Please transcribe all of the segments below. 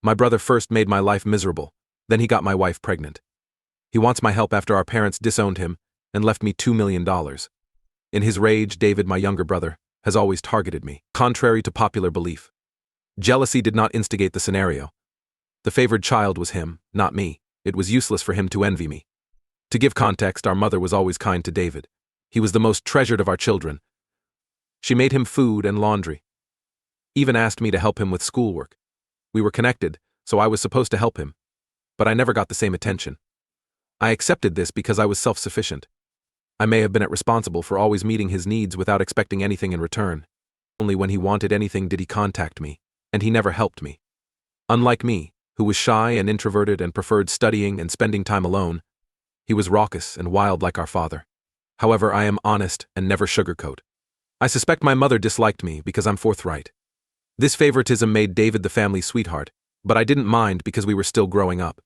My brother first made my life miserable, then he got my wife pregnant. He wants my help after our parents disowned him and left me $2 million. In his rage, David, my younger brother, has always targeted me, contrary to popular belief. Jealousy did not instigate the scenario. The favored child was him, not me. It was useless for him to envy me. To give context, our mother was always kind to David. He was the most treasured of our children. She made him food and laundry. Even asked me to help him with schoolwork. We were connected, so I was supposed to help him. But I never got the same attention. I accepted this because I was self-sufficient. I may have been responsible for always meeting his needs without expecting anything in return. Only when he wanted anything did he contact me, and he never helped me. Unlike me, who was shy and introverted and preferred studying and spending time alone, he was raucous and wild like our father. However, I am honest and never sugarcoat. I suspect my mother disliked me because I'm forthright. This favoritism made David the family sweetheart, but I didn't mind because we were still growing up.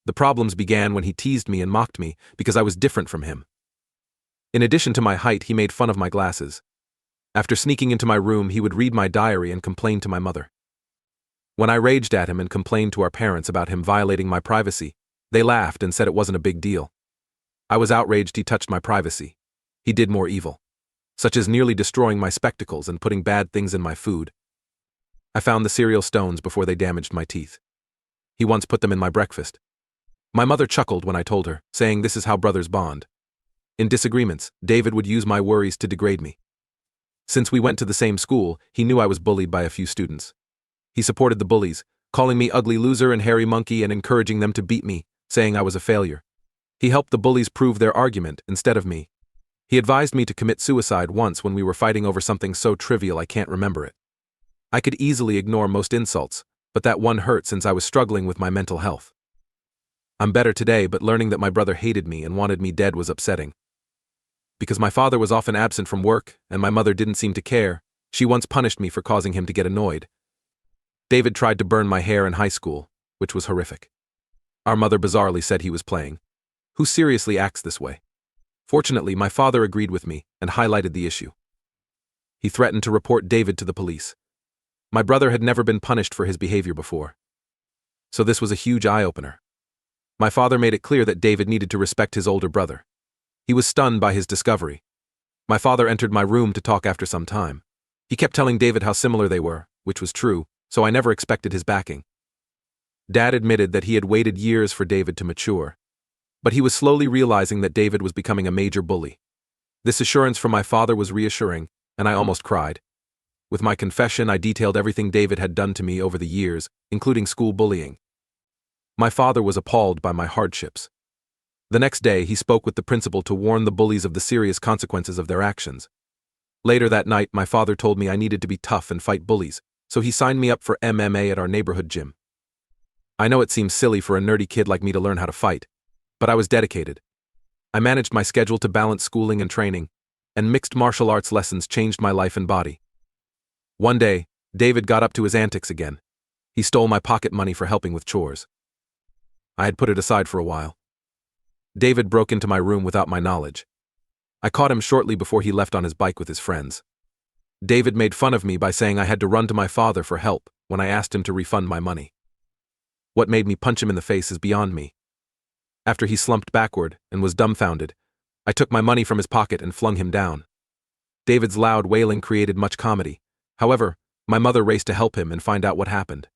The problems began when he teased me and mocked me because I was different from him. In addition to my height, he made fun of my glasses. After sneaking into my room, he would read my diary and complain to my mother. When I raged at him and complained to our parents about him violating my privacy, they laughed and said it wasn't a big deal. I was outraged he touched my privacy. He did more evil, such as nearly destroying my spectacles and putting bad things in my food. I found the cereal stones before they damaged my teeth. He once put them in my breakfast. My mother chuckled when I told her, saying this is how brothers bond. In disagreements, David would use my worries to degrade me. Since we went to the same school, he knew I was bullied by a few students. He supported the bullies, calling me ugly loser and hairy monkey and encouraging them to beat me, saying I was a failure. He helped the bullies prove their argument instead of me. He advised me to commit suicide once when we were fighting over something so trivial I can't remember it. I could easily ignore most insults, but that one hurt since I was struggling with my mental health. I'm better today, but learning that my brother hated me and wanted me dead was upsetting. Because my father was often absent from work and my mother didn't seem to care, she once punished me for causing him to get annoyed. David tried to burn my hair in high school, which was horrific. Our mother bizarrely said he was playing. Who seriously acts this way? Fortunately, my father agreed with me and highlighted the issue. He threatened to report David to the police. My brother had never been punished for his behavior before. So this was a huge eye-opener. My father made it clear that David needed to respect his older brother. He was stunned by his discovery. My father entered my room to talk after some time. He kept telling David how similar they were, which was true, so I never expected his backing. Dad admitted that he had waited years for David to mature. But he was slowly realizing that David was becoming a major bully. This assurance from my father was reassuring, and I almost cried. With my confession, I detailed everything David had done to me over the years, including school bullying. My father was appalled by my hardships. The next day, he spoke with the principal to warn the bullies of the serious consequences of their actions. Later that night, my father told me I needed to be tough and fight bullies, so he signed me up for MMA at our neighborhood gym. I know it seems silly for a nerdy kid like me to learn how to fight, but I was dedicated. I managed my schedule to balance schooling and training, and mixed martial arts lessons changed my life and body. One day, David got up to his antics again. He stole my pocket money for helping with chores. I had put it aside for a while. David broke into my room without my knowledge. I caught him shortly before he left on his bike with his friends. David made fun of me by saying I had to run to my father for help when I asked him to refund my money. What made me punch him in the face is beyond me. After he slumped backward and was dumbfounded, I took my money from his pocket and flung him down. David's loud wailing created much comedy. However, my mother raced to help him and find out what happened.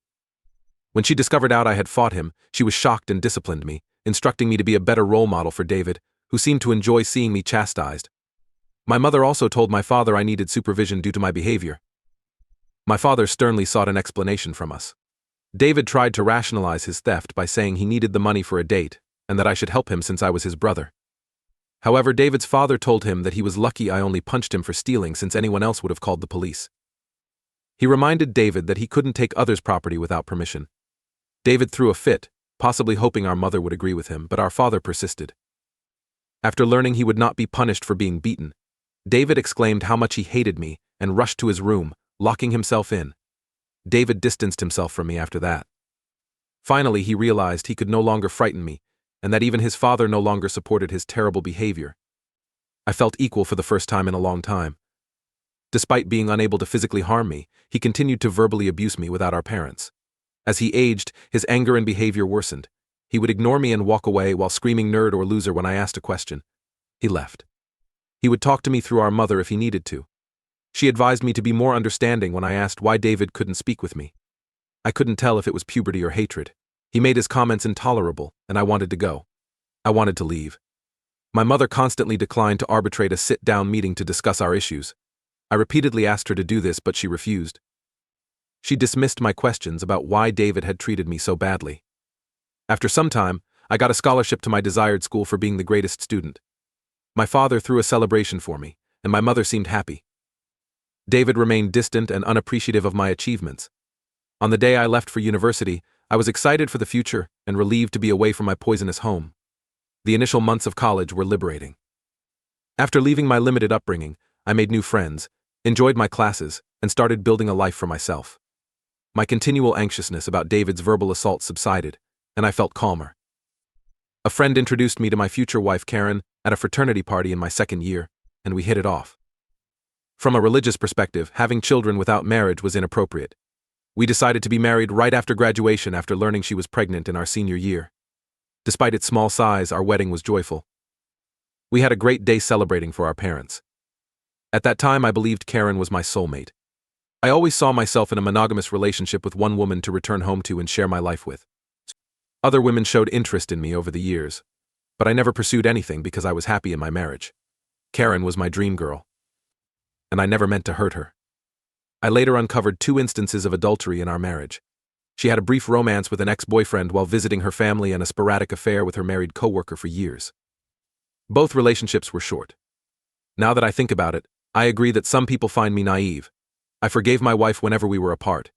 When she discovered out I had fought him, she was shocked and disciplined me, instructing me to be a better role model for David, who seemed to enjoy seeing me chastised. My mother also told my father I needed supervision due to my behavior. My father sternly sought an explanation from us. David tried to rationalize his theft by saying he needed the money for a date, and that I should help him since I was his brother. However, David's father told him that he was lucky I only punched him for stealing since anyone else would have called the police. He reminded David that he couldn't take others' property without permission. David threw a fit, possibly hoping our mother would agree with him, but our father persisted. After learning he would not be punished for being beaten, David exclaimed how much he hated me and rushed to his room, locking himself in. David distanced himself from me after that. Finally, he realized he could no longer frighten me, and that even his father no longer supported his terrible behavior. I felt equal for the first time in a long time. Despite being unable to physically harm me, he continued to verbally abuse me without our parents. As he aged, his anger and behavior worsened. He would ignore me and walk away while screaming nerd or loser when I asked a question. He left. He would talk to me through our mother if he needed to. She advised me to be more understanding when I asked why David couldn't speak with me. I couldn't tell if it was puberty or hatred. He made his comments intolerable, and I wanted to go. I wanted to leave. My mother constantly declined to arbitrate a sit-down meeting to discuss our issues. I repeatedly asked her to do this, but she refused. She dismissed my questions about why David had treated me so badly. After some time, I got a scholarship to my desired school for being the greatest student. My father threw a celebration for me, and my mother seemed happy. David remained distant and unappreciative of my achievements. On the day I left for university, I was excited for the future and relieved to be away from my poisonous home. The initial months of college were liberating. After leaving my limited upbringing, I made new friends, enjoyed my classes, and started building a life for myself. My continual anxiousness about David's verbal assault subsided, and I felt calmer. A friend introduced me to my future wife Karen at a fraternity party in my second year, and we hit it off. From a religious perspective, having children without marriage was inappropriate. We decided to be married right after graduation after learning she was pregnant in our senior year. Despite its small size, our wedding was joyful. We had a great day celebrating for our parents. At that time, I believed Karen was my soulmate. I always saw myself in a monogamous relationship with one woman to return home to and share my life with. Other women showed interest in me over the years, but I never pursued anything because I was happy in my marriage. Karen was my dream girl, and I never meant to hurt her. I later uncovered 2 instances of adultery in our marriage. She had a brief romance with an ex-boyfriend while visiting her family and a sporadic affair with her married coworker for years. Both relationships were short. Now that I think about it, I agree that some people find me naive. I forgave my wife whenever we were apart.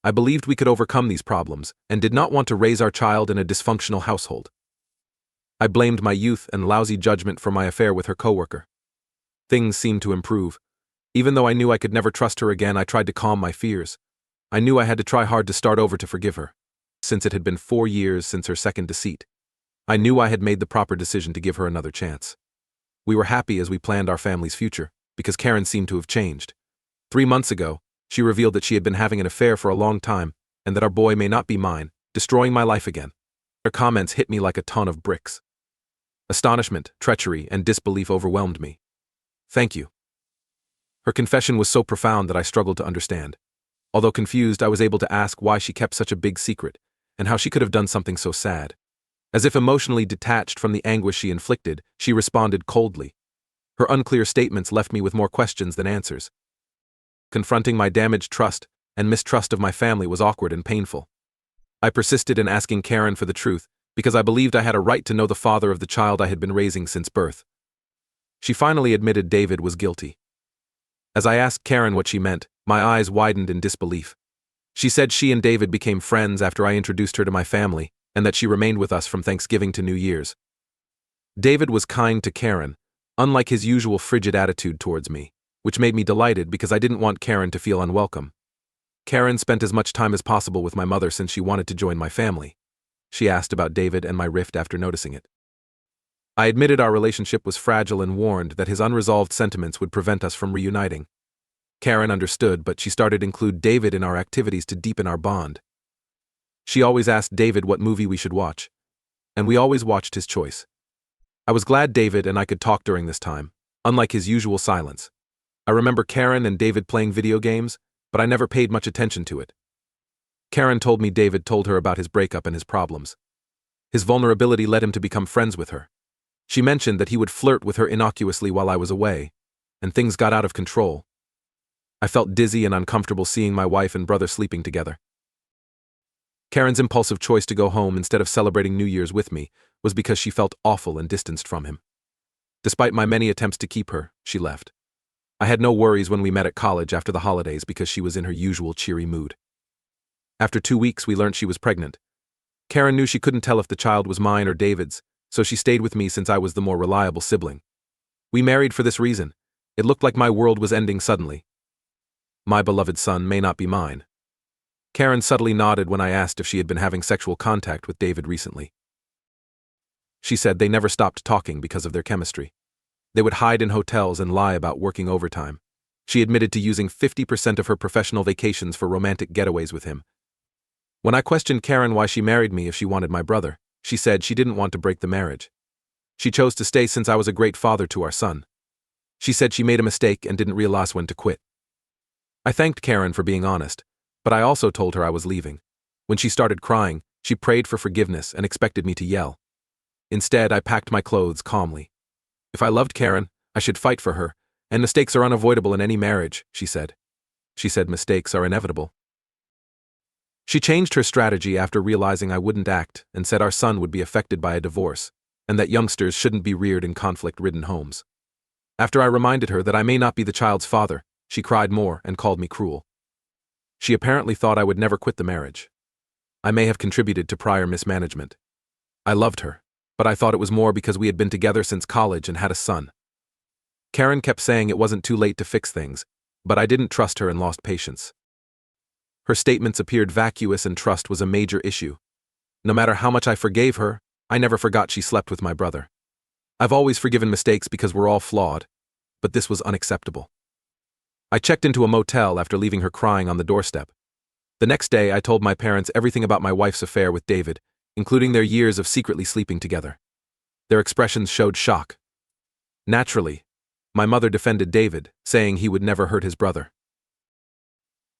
I believed we could overcome these problems and did not want to raise our child in a dysfunctional household. I blamed my youth and lousy judgment for my affair with her coworker. Things seemed to improve. Even though I knew I could never trust her again, I tried to calm my fears. I knew I had to try hard to start over to forgive her, since it had been 4 years since her second deceit. I knew I had made the proper decision to give her another chance. We were happy as we planned our family's future, because Karen seemed to have changed. 3 months ago, she revealed that she had been having an affair for a long time, and that our boy may not be mine, destroying my life again. Her comments hit me like a ton of bricks. Astonishment, treachery, and disbelief overwhelmed me. Thank you. Her confession was so profound that I struggled to understand. Although confused, I was able to ask why she kept such a big secret, and how she could have done something so sad. As if emotionally detached from the anguish she inflicted, she responded coldly. Her unclear statements left me with more questions than answers. Confronting my damaged trust and mistrust of my family was awkward and painful. I persisted in asking Karen for the truth, because I believed I had a right to know the father of the child I had been raising since birth. She finally admitted David was guilty. As I asked Karen what she meant, my eyes widened in disbelief. She said she and David became friends after I introduced her to my family, and that she remained with us from Thanksgiving to New Year's. David was kind to Karen, unlike his usual frigid attitude towards me, which made me delighted because I didn't want Karen to feel unwelcome. Karen spent as much time as possible with my mother since she wanted to join my family. She asked about David and my rift after noticing it. I admitted our relationship was fragile and warned that his unresolved sentiments would prevent us from reuniting. Karen understood, but she started to include David in our activities to deepen our bond. She always asked David what movie we should watch, and we always watched his choice. I was glad David and I could talk during this time, unlike his usual silence. I remember Karen and David playing video games, but I never paid much attention to it. Karen told me David told her about his breakup and his problems. His vulnerability led him to become friends with her. She mentioned that he would flirt with her innocuously while I was away, and things got out of control. I felt dizzy and uncomfortable seeing my wife and brother sleeping together. Karen's impulsive choice to go home instead of celebrating New Year's with me was because she felt awful and distanced from him. Despite my many attempts to keep her, she left. I had no worries when we met at college after the holidays because she was in her usual cheery mood. After 2 weeks, we learned she was pregnant. Karen knew she couldn't tell if the child was mine or David's, so she stayed with me since I was the more reliable sibling. We married for this reason. It looked like my world was ending suddenly. My beloved son may not be mine. Karen subtly nodded when I asked if she had been having sexual contact with David recently. She said they never stopped talking because of their chemistry. They would hide in hotels and lie about working overtime. She admitted to using 50% of her professional vacations for romantic getaways with him. When I questioned Karen why she married me if she wanted my brother, she said she didn't want to break the marriage. She chose to stay since I was a great father to our son. She said she made a mistake and didn't realize when to quit. I thanked Karen for being honest, but I also told her I was leaving. When she started crying, she prayed for forgiveness and expected me to yell. Instead, I packed my clothes calmly. If I loved Karen, I should fight for her, and mistakes are unavoidable in any marriage, she said. She said mistakes are inevitable. She changed her strategy after realizing I wouldn't act and said our son would be affected by a divorce, and that youngsters shouldn't be reared in conflict-ridden homes. After I reminded her that I may not be the child's father, she cried more and called me cruel. She apparently thought I would never quit the marriage. I may have contributed to prior mismanagement. I loved her, but I thought it was more because we had been together since college and had a son. Karen kept saying it wasn't too late to fix things, but I didn't trust her and lost patience. Her statements appeared vacuous and trust was a major issue. No matter how much I forgave her, I never forgot she slept with my brother. I've always forgiven mistakes because we're all flawed, but this was unacceptable. I checked into a motel after leaving her crying on the doorstep. The next day, I told my parents everything about my wife's affair with David, including their years of secretly sleeping together. Their expressions showed shock. Naturally, my mother defended David, saying he would never hurt his brother.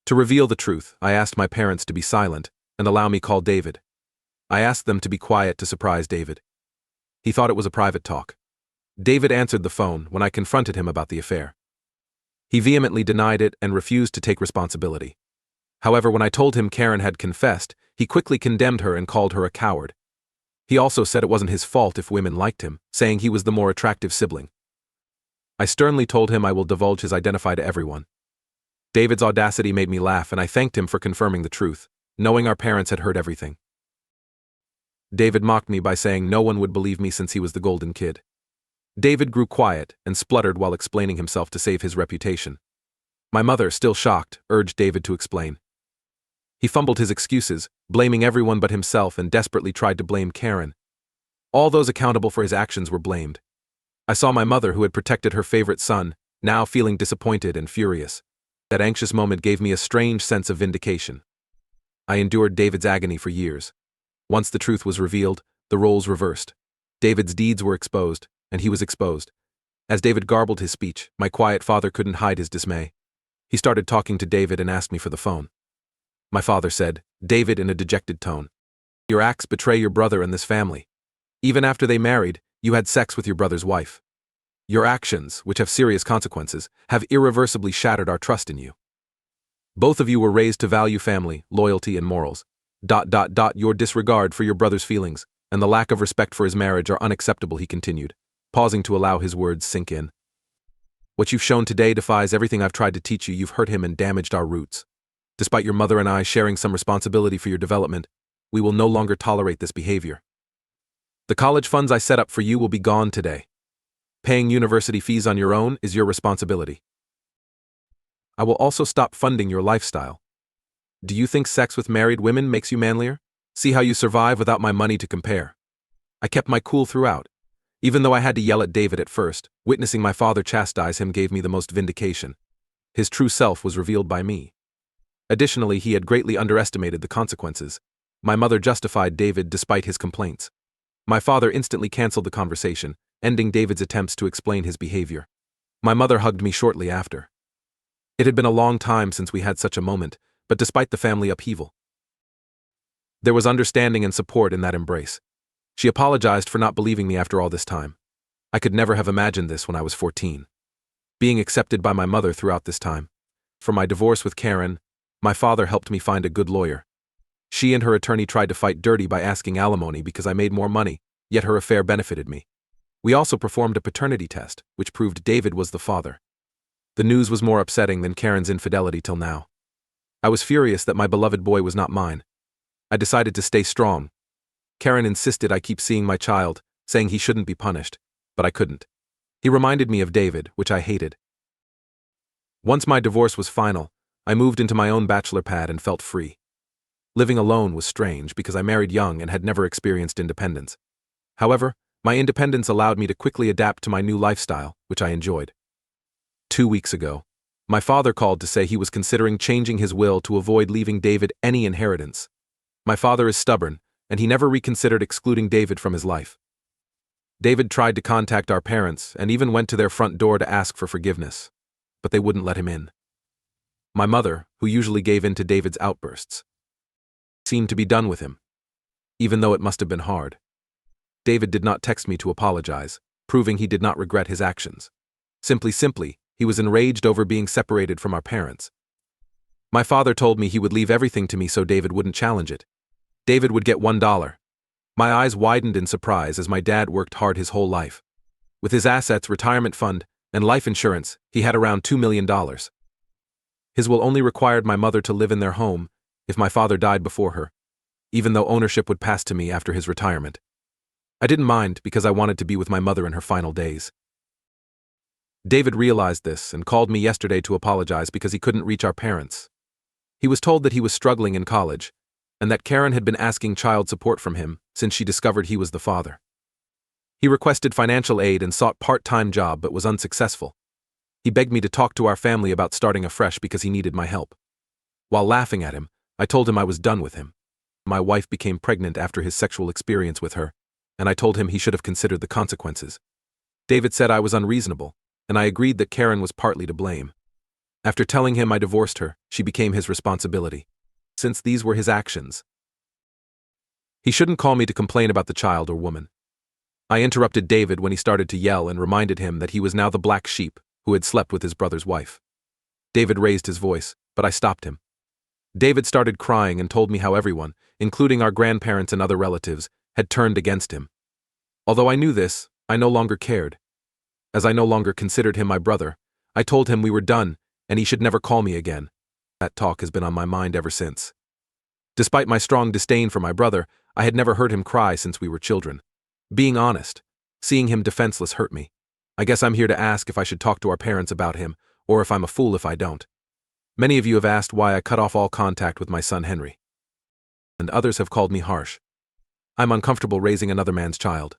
To reveal the truth, I asked my parents to be silent and allow me call David. I asked them to be quiet to surprise David. He thought it was a private talk. David answered the phone when I confronted him about the affair. He vehemently denied it and refused to take responsibility. However, when I told him Karen had confessed, he quickly condemned her and called her a coward. He also said it wasn't his fault if women liked him, saying he was the more attractive sibling. I sternly told him I will divulge his identity to everyone. David's audacity made me laugh, and I thanked him for confirming the truth, knowing our parents had heard everything. David mocked me by saying no one would believe me since he was the golden kid. David grew quiet and spluttered while explaining himself to save his reputation. My mother, still shocked, urged David to explain. He fumbled his excuses, blaming everyone but himself, and desperately tried to blame Karen. All those accountable for his actions were blamed. I saw my mother, who had protected her favorite son, now feeling disappointed and furious. That anxious moment gave me a strange sense of vindication. I endured David's agony for years. Once the truth was revealed, the roles reversed. David's deeds were exposed, and he was exposed. As David garbled his speech, my quiet father couldn't hide his dismay. He started talking to David and asked me for the phone. My father said, David, in a dejected tone, "Your acts betray your brother and this family. Even after they married, you had sex with your brother's wife. Your actions, which have serious consequences, have irreversibly shattered our trust in you. Both of you were raised to value family, loyalty, and morals. Your disregard for your brother's feelings and the lack of respect for his marriage are unacceptable," he continued, pausing to allow his words sink in. "What you've shown today defies everything I've tried to teach you. You've hurt him and damaged our roots. Despite your mother and I sharing some responsibility for your development, we will no longer tolerate this behavior. The college funds I set up for you will be gone today. Paying university fees on your own is your responsibility. I will also stop funding your lifestyle. Do you think sex with married women makes you manlier? See how you survive without my money to compare." I kept my cool throughout. Even though I had to yell at David at first, witnessing my father chastise him gave me the most vindication. His true self was revealed by me. Additionally, he had greatly underestimated the consequences. My mother justified David despite his complaints. My father instantly canceled the conversation, ending David's attempts to explain his behavior. My mother hugged me shortly after. It had been a long time since we had such a moment, but despite the family upheaval, there was understanding and support in that embrace. She apologized for not believing me after all this time. I could never have imagined this when I was 14. Being accepted by my mother throughout this time. For my divorce with Karen, my father helped me find a good lawyer. She and her attorney tried to fight dirty by asking alimony because I made more money, yet her affair benefited me. We also performed a paternity test, which proved David was the father. The news was more upsetting than Karen's infidelity till now. I was furious that my beloved boy was not mine. I decided to stay strong. Karen insisted I keep seeing my child, saying he shouldn't be punished, but I couldn't. He reminded me of David, which I hated. Once my divorce was final, I moved into my own bachelor pad and felt free. Living alone was strange because I married young and had never experienced independence. However, my independence allowed me to quickly adapt to my new lifestyle, which I enjoyed. 2 weeks ago, my father called to say he was considering changing his will to avoid leaving David any inheritance. My father is stubborn, and he never reconsidered excluding David from his life. David tried to contact our parents and even went to their front door to ask for forgiveness, but they wouldn't let him in. My mother, who usually gave in to David's outbursts, seemed to be done with him, even though it must have been hard. David did not text me to apologize, proving he did not regret his actions. Simply, he was enraged over being separated from our parents. My father told me he would leave everything to me so David wouldn't challenge it. David would get $1. My eyes widened in surprise as my dad worked hard his whole life. With his assets, retirement fund, and life insurance, he had around $2 million. His will only required my mother to live in their home if my father died before her, even though ownership would pass to me after his retirement. I didn't mind because I wanted to be with my mother in her final days. David realized this and called me yesterday to apologize because he couldn't reach our parents. He was told that he was struggling in college, and that Karen had been asking child support from him since she discovered he was the father. He requested financial aid and sought part-time job but was unsuccessful. He begged me to talk to our family about starting afresh because he needed my help. While laughing at him, I told him I was done with him. My wife became pregnant after his sexual experience with her, and I told him he should have considered the consequences. David said I was unreasonable, and I agreed that Karen was partly to blame. After telling him I divorced her, she became his responsibility, since these were his actions. He shouldn't call me to complain about the child or woman. I interrupted David when he started to yell and reminded him that he was now the black sheep who had slept with his brother's wife. David raised his voice, but I stopped him. David started crying and told me how everyone, including our grandparents and other relatives, had turned against him. Although I knew this, I no longer cared. As I no longer considered him my brother, I told him we were done and he should never call me again. That talk has been on my mind ever since. Despite my strong disdain for my brother, I had never heard him cry since we were children. Being honest, seeing him defenseless hurt me. I guess I'm here to ask if I should talk to our parents about him, or if I'm a fool if I don't. Many of you have asked why I cut off all contact with my son Henry. And others have called me harsh. I'm uncomfortable raising another man's child.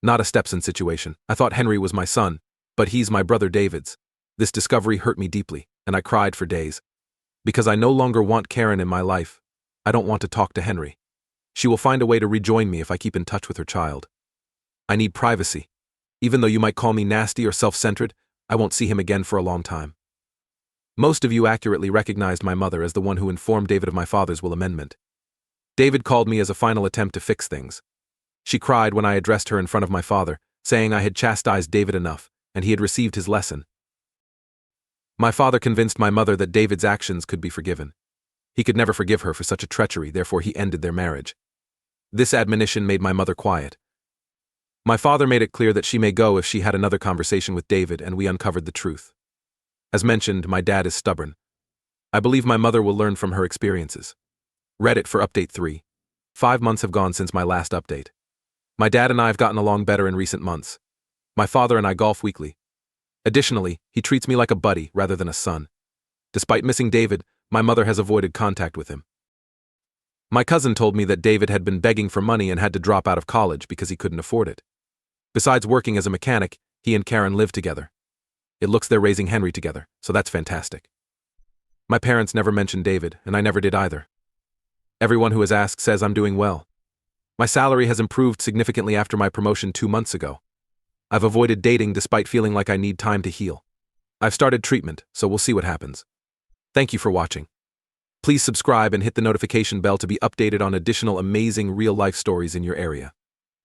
Not a stepson situation. I thought Henry was my son, but he's my brother David's. This discovery hurt me deeply, and I cried for days. Because I no longer want Karen in my life, I don't want to talk to Henry. She will find a way to rejoin me if I keep in touch with her child. I need privacy. Even though you might call me nasty or self-centered, I won't see him again for a long time. Most of you accurately recognized my mother as the one who informed David of my father's will amendment. David called me as a final attempt to fix things. She cried when I addressed her in front of my father, saying I had chastised David enough, and he had received his lesson. My father convinced my mother that David's actions could be forgiven. He could never forgive her for such a treachery, therefore he ended their marriage. This admonition made my mother quiet. My father made it clear that she may go if she had another conversation with David, and we uncovered the truth. As mentioned, my dad is stubborn. I believe my mother will learn from her experiences. Reddit for update 3. 5 months have gone since my last update. My dad and I have gotten along better in recent months. My father and I golf weekly. Additionally, he treats me like a buddy rather than a son. Despite missing David, my mother has avoided contact with him. My cousin told me that David had been begging for money and had to drop out of college because he couldn't afford it. Besides working as a mechanic, he and Karen live together. It looks they're raising Henry together, so that's fantastic. My parents never mentioned David, and I never did either. Everyone who has asked says I'm doing well. My salary has improved significantly after my promotion 2 months ago. I've avoided dating despite feeling like I need time to heal. I've started treatment, so we'll see what happens. Thank you for watching. Please subscribe and hit the notification bell to be updated on additional amazing real-life stories in your area.